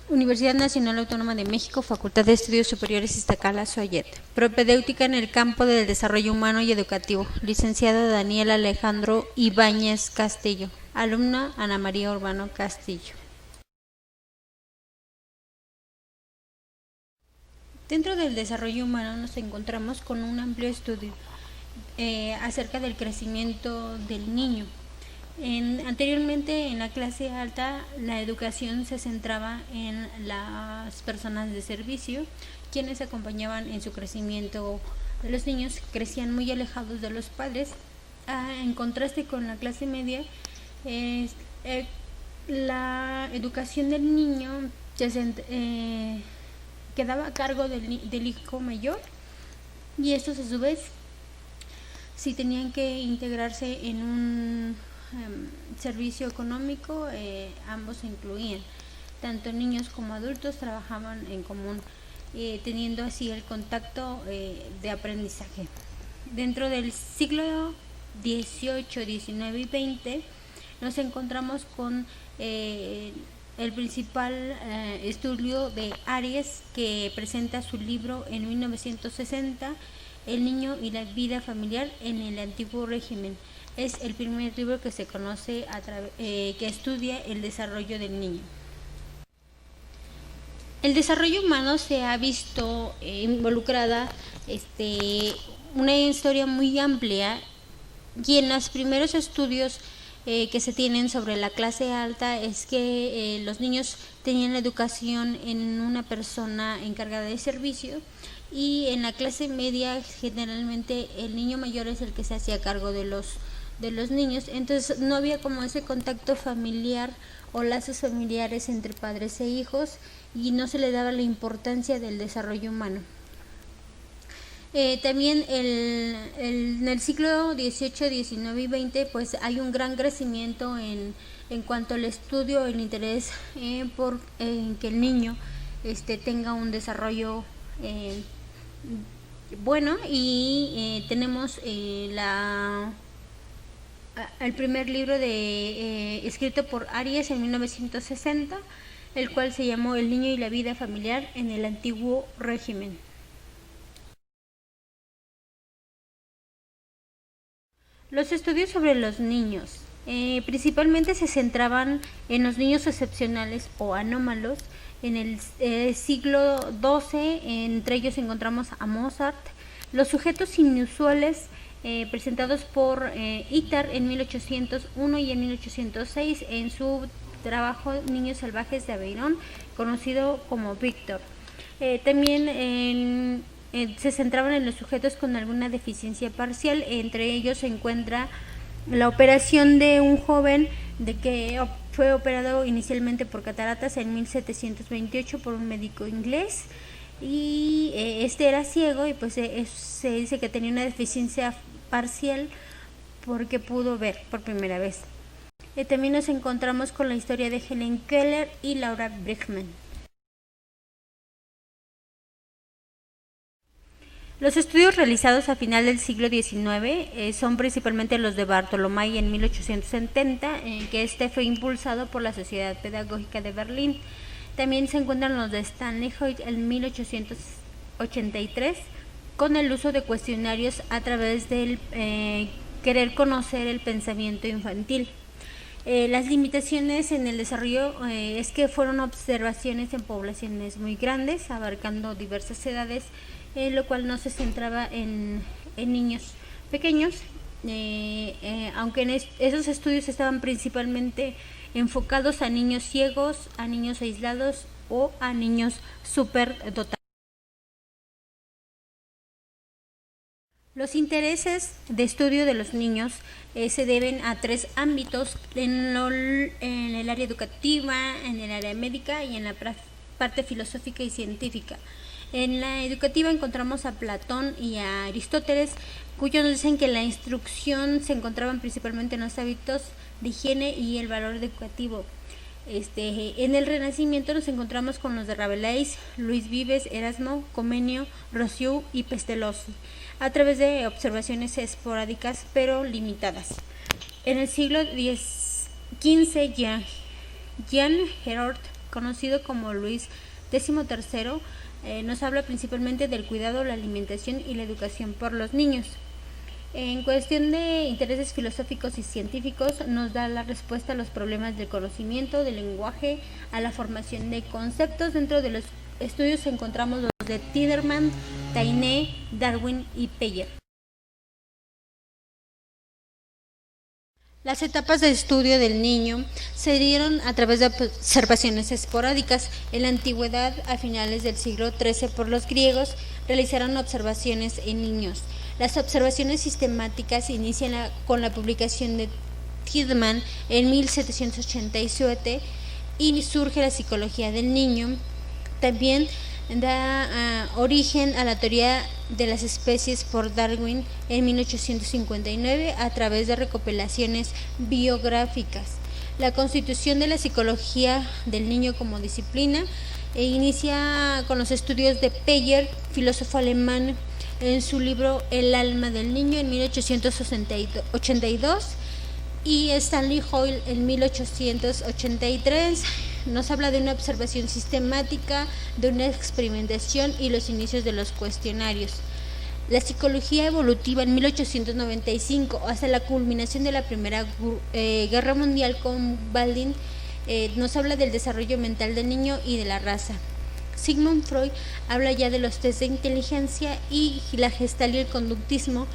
Universidad Nacional Autónoma de México, Facultad de Estudios Superiores Iztacala, Soyet. Propedéutica en el campo del desarrollo humano y educativo. Licenciado Daniel Alejandro Ibáñez Castillo. Alumna Ana María Urbano Castillo. Dentro del desarrollo humano nos encontramos con un amplio estudio acerca del crecimiento del niño. Anteriormente en la clase alta la educación se centraba en las personas de servicio, quienes acompañaban en su crecimiento de los niños, crecían muy alejados de los padres. En contraste con la clase media, la educación del niño quedaba a cargo del hijo mayor, y estos a su vez, si tenían que integrarse en un servicio económico, ambos se incluían. Tanto niños como adultos trabajaban en común, teniendo así el contacto de aprendizaje. Dentro del siglo XVIII, XIX y XX nos encontramos con el principal estudio de Aries, que presenta su libro en 1960, El niño y la vida familiar en el antiguo régimen. Es el primer libro que se conoce que estudia el desarrollo del niño. El desarrollo humano se ha visto involucrada una historia muy amplia, y en los primeros estudios que se tienen sobre la clase alta es que los niños tenían la educación en una persona encargada de servicio, y en la clase media generalmente el niño mayor es el que se hacía cargo de los niños. Entonces no había como ese contacto familiar o lazos familiares entre padres e hijos, y no se le daba la importancia del desarrollo humano. También en el siglo XVIII, XIX y XX pues hay un gran crecimiento en cuanto al estudio, el interés por que el niño tenga un desarrollo bueno, y tenemos el primer libro escrito por Aries en 1960, el cual se llamó El niño y la vida familiar en el antiguo régimen. Los estudios sobre los niños principalmente se centraban en los niños excepcionales o anómalos. En el siglo XII, entre ellos encontramos a Mozart. Los sujetos inusuales presentados por Itard en 1801 y en 1806 en su trabajo Niños salvajes de Aveyron, conocido como Víctor. También se centraban en los sujetos con alguna deficiencia parcial. Entre ellos se encuentra la operación de un joven que fue operado inicialmente por cataratas en 1728 por un médico inglés, y era ciego, y pues se dice que tenía una deficiencia parcial porque pudo ver por primera vez. También nos encontramos con la historia de Helen Keller y Laura Brigham. Los estudios realizados a final del siglo XIX son principalmente los de Bartolomé en 1870, que fue impulsado por la Sociedad Pedagógica de Berlín. También se encuentran los de Stanley Hoyt en 1883, con el uso de cuestionarios a través del querer conocer el pensamiento infantil. Las limitaciones en el desarrollo es que fueron observaciones en poblaciones muy grandes, abarcando diversas edades, lo cual no se centraba en niños pequeños, aunque en esos estudios estaban principalmente enfocados a niños ciegos, a niños aislados o a niños superdotados. Los intereses de estudio de los niños se deben a tres ámbitos: en el área educativa, en el área médica y en la parte filosófica y científica. En la educativa encontramos a Platón y a Aristóteles, cuyos nos dicen que la instrucción se encontraban principalmente en los hábitos de higiene y el valor educativo. En el Renacimiento nos encontramos con los de Rabelais, Luis Vives, Erasmo, Comenio, Rousseau y Pestalozzi, a través de observaciones esporádicas pero limitadas. En el siglo XV, Jean Hérode conocido como Luis XIII, nos habla principalmente del cuidado, la alimentación y la educación por los niños. En cuestión de intereses filosóficos y científicos, nos da la respuesta a los problemas del conocimiento, del lenguaje, a la formación de conceptos. Dentro de los estudios encontramos los de Tiedemann, Taine, Darwin y Peyer. Las etapas de estudio del niño se dieron a través de observaciones esporádicas. En la antigüedad, a finales del siglo XIII, por los griegos, realizaron observaciones en niños. Las observaciones sistemáticas inician con la publicación de Tiedemann en 1787 y surge la psicología del niño. También da origen a la teoría de las especies por Darwin en 1859 a través de recopilaciones biográficas. La constitución de la psicología del niño como disciplina inicia con los estudios de Peyer, filósofo alemán, en su libro El alma del niño en 1882, y Stanley Hoyle en 1883. Nos habla de una observación sistemática, de una experimentación y los inicios de los cuestionarios. La psicología evolutiva en 1895, hasta la culminación de la Primera Guerra Mundial con Baldwin, nos habla del desarrollo mental del niño y de la raza. Sigmund Freud habla ya de los test de inteligencia, y la Gestalt y el conductismo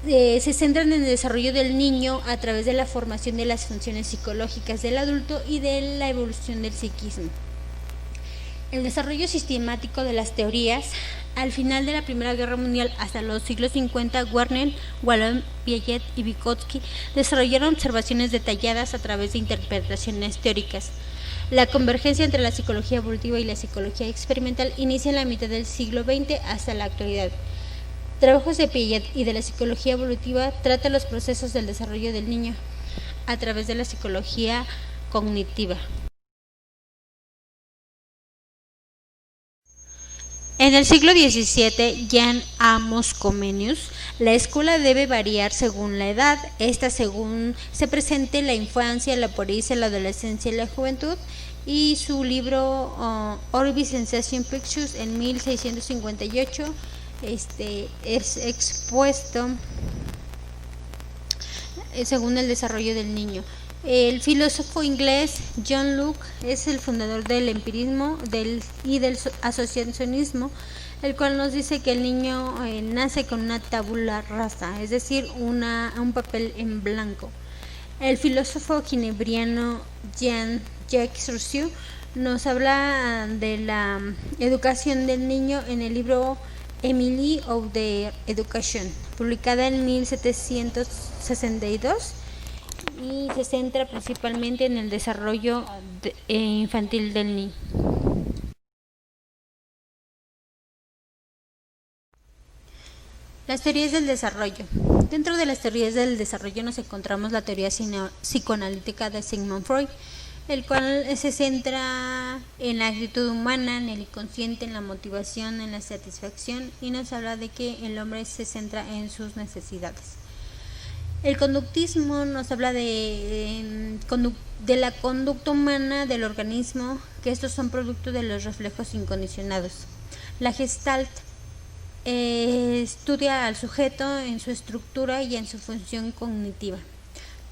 se centran en el desarrollo del niño a través de la formación de las funciones psicológicas del adulto y de la evolución del psiquismo. El desarrollo sistemático de las teorías. Al final de la Primera Guerra Mundial, hasta los siglos 50, Werner, Wallon, Piaget y Vygotsky desarrollaron observaciones detalladas a través de interpretaciones teóricas. La convergencia entre la psicología evolutiva y la psicología experimental inicia en la mitad del siglo XX hasta la actualidad. Trabajos de Piaget y de la psicología evolutiva tratan los procesos del desarrollo del niño a través de la psicología cognitiva. En el siglo XVII, Jan Amos Comenius, la escuela debe variar según la edad, según se presente la infancia, la puericia, la adolescencia y la juventud, y su libro Orbis Sensation Pictures en 1658 es expuesto según el desarrollo del niño. El filósofo inglés John Locke es el fundador del empirismo y del asociacionismo, el cual nos dice que el niño nace con una tabula rasa, es decir, un papel en blanco. El filósofo ginebriano Jean-Jacques Rousseau nos habla de la educación del niño en el libro Emily of the Education, publicada en 1762, y se centra principalmente en el desarrollo infantil del niño. Las teorías del desarrollo. Dentro de las teorías del desarrollo nos encontramos la teoría psicoanalítica de Sigmund Freud, el cual se centra en la actitud humana, en el inconsciente, en la motivación, en la satisfacción, y nos habla de que el hombre se centra en sus necesidades. El conductismo nos habla de la conducta humana del organismo, que estos son producto de los reflejos incondicionados. La Gestalt estudia al sujeto en su estructura y en su función cognitiva.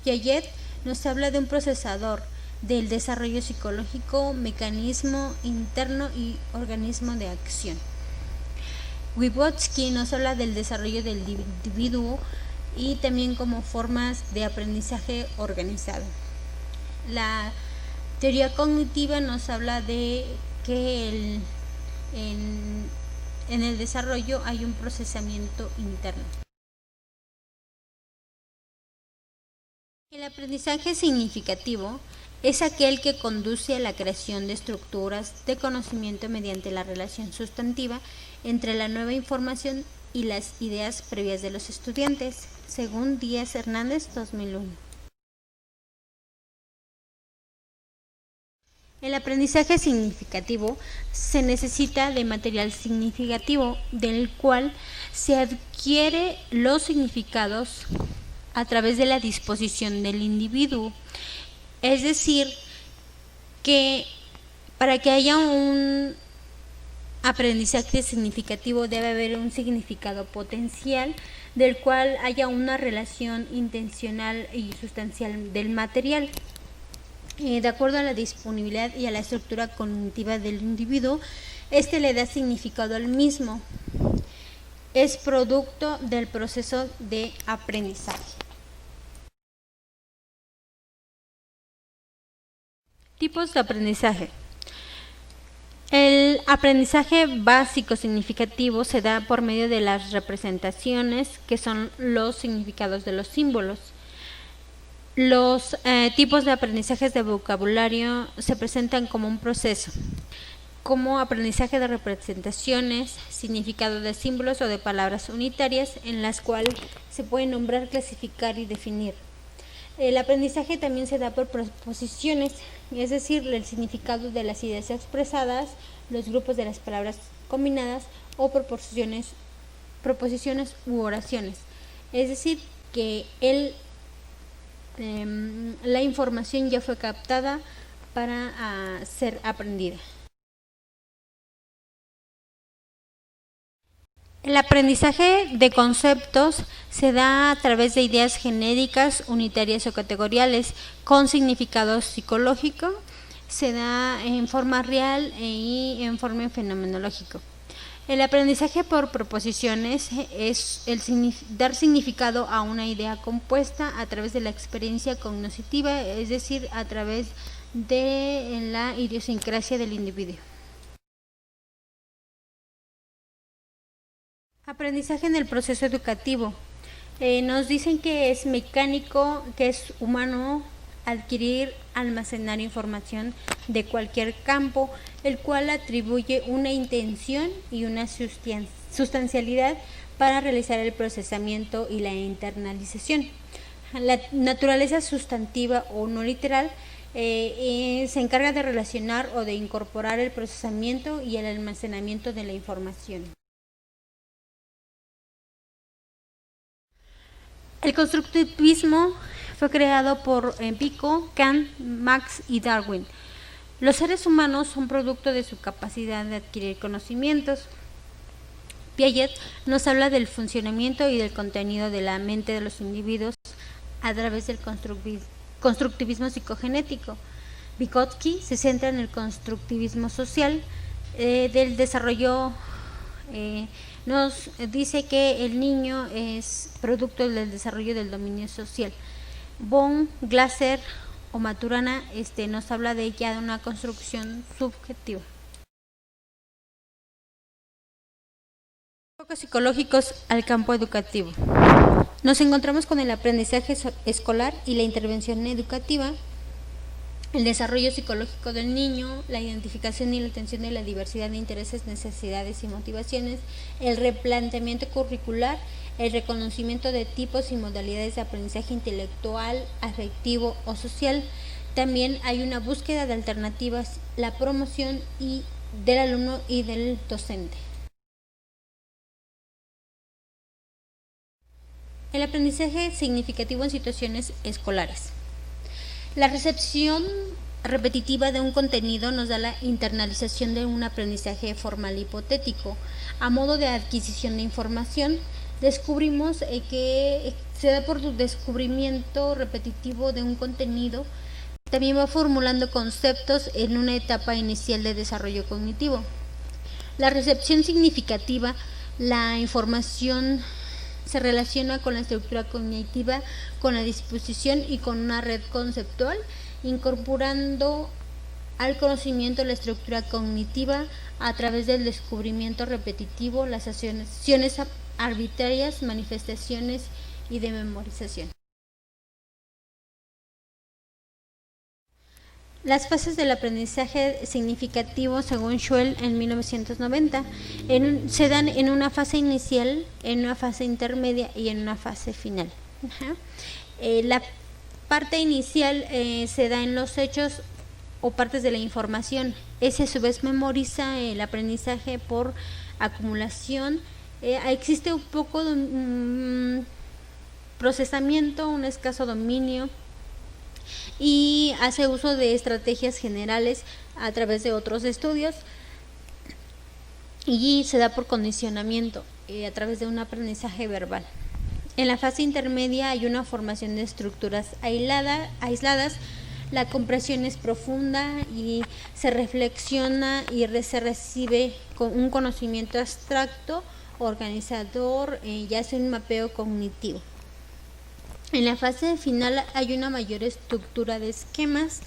Piaget nos habla de un procesador, del desarrollo psicológico, mecanismo interno y organismo de acción. Vygotsky nos habla del desarrollo del individuo y también como formas de aprendizaje organizado. La teoría cognitiva nos habla de que en el desarrollo hay un procesamiento interno. El aprendizaje significativo es aquel que conduce a la creación de estructuras de conocimiento mediante la relación sustantiva entre la nueva información y las ideas previas de los estudiantes, según Díaz Hernández, 2001. El aprendizaje significativo se necesita de material significativo, del cual se adquiere los significados a través de la disposición del individuo. Es decir, que Para que haya un aprendizaje significativo debe haber un significado potencial del cual haya una relación intencional y sustancial del material. De acuerdo a la disponibilidad y a la estructura cognitiva del individuo, le da significado al mismo. Es producto del proceso de aprendizaje. Tipos de aprendizaje. El aprendizaje básico significativo se da por medio de las representaciones, que son los significados de los símbolos. Los tipos de aprendizajes de vocabulario se presentan como un proceso, como aprendizaje de representaciones, significado de símbolos o de palabras unitarias, en las cuales se puede nombrar, clasificar y definir. El aprendizaje también se da por proposiciones, es decir, el significado de las ideas expresadas, los grupos de las palabras combinadas o proposiciones u oraciones. Es decir, que la información ya fue captada para ser aprendida. El aprendizaje de conceptos se da a través de ideas genéricas, unitarias o categoriales con significado psicológico. Se da en forma real y en forma fenomenológico. El aprendizaje por proposiciones es dar significado a una idea compuesta a través de la experiencia cognitiva, es decir, a través de la idiosincrasia del individuo. Aprendizaje en el proceso educativo. Nos dicen que es mecánico, que es humano adquirir, almacenar información de cualquier campo, el cual atribuye una intención y una sustancialidad para realizar el procesamiento y la internalización. La naturaleza sustantiva o no literal se encarga de relacionar o de incorporar el procesamiento y el almacenamiento de la información. El constructivismo fue creado por Pico, Kant, Marx y Darwin. Los seres humanos son producto de su capacidad de adquirir conocimientos. Piaget nos habla del funcionamiento y del contenido de la mente de los individuos a través del constructivismo psicogenético. Vygotsky se centra en el constructivismo social del desarrollo. Nos dice que el niño es producto del desarrollo del dominio social. Von Glaser o Maturana nos habla de ella de una construcción subjetiva. Focos psicológicos al campo educativo. Nos encontramos con el aprendizaje escolar y la intervención educativa, el desarrollo psicológico del niño, la identificación y la atención de la diversidad de intereses, necesidades y motivaciones, el replanteamiento curricular, el reconocimiento de tipos y modalidades de aprendizaje intelectual, afectivo o social. También hay una búsqueda de alternativas, la promoción del alumno y del docente. El aprendizaje significativo en situaciones escolares. La recepción repetitiva de un contenido nos da la internalización de un aprendizaje formal hipotético. A modo de adquisición de información, descubrimos que se da por descubrimiento repetitivo de un contenido. También va formulando conceptos en una etapa inicial de desarrollo cognitivo. La recepción significativa, la información se relaciona con la estructura cognitiva, con la disposición y con una red conceptual, incorporando al conocimiento la estructura cognitiva a través del descubrimiento repetitivo, las acciones arbitrarias, manifestaciones y de memorización. Las fases del aprendizaje significativo, según Schwell en 1990, se dan en una fase inicial, en una fase intermedia y en una fase final. La parte inicial se da en los hechos o partes de la información. Ese a su vez memoriza el aprendizaje por acumulación. Existe un poco de procesamiento, un escaso dominio. y hace uso de estrategias generales a través de otros estudios y se da por condicionamiento a través de un aprendizaje verbal. En la fase intermedia hay una formación de estructuras aisladas, la comprensión es profunda y se reflexiona y se recibe con un conocimiento abstracto, organizador, ya es un mapeo cognitivo. En la fase final hay una mayor estructura de esquemas,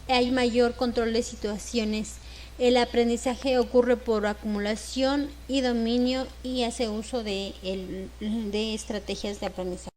hay mayor control de situaciones. El aprendizaje ocurre por acumulación y dominio y hace uso de estrategias de aprendizaje.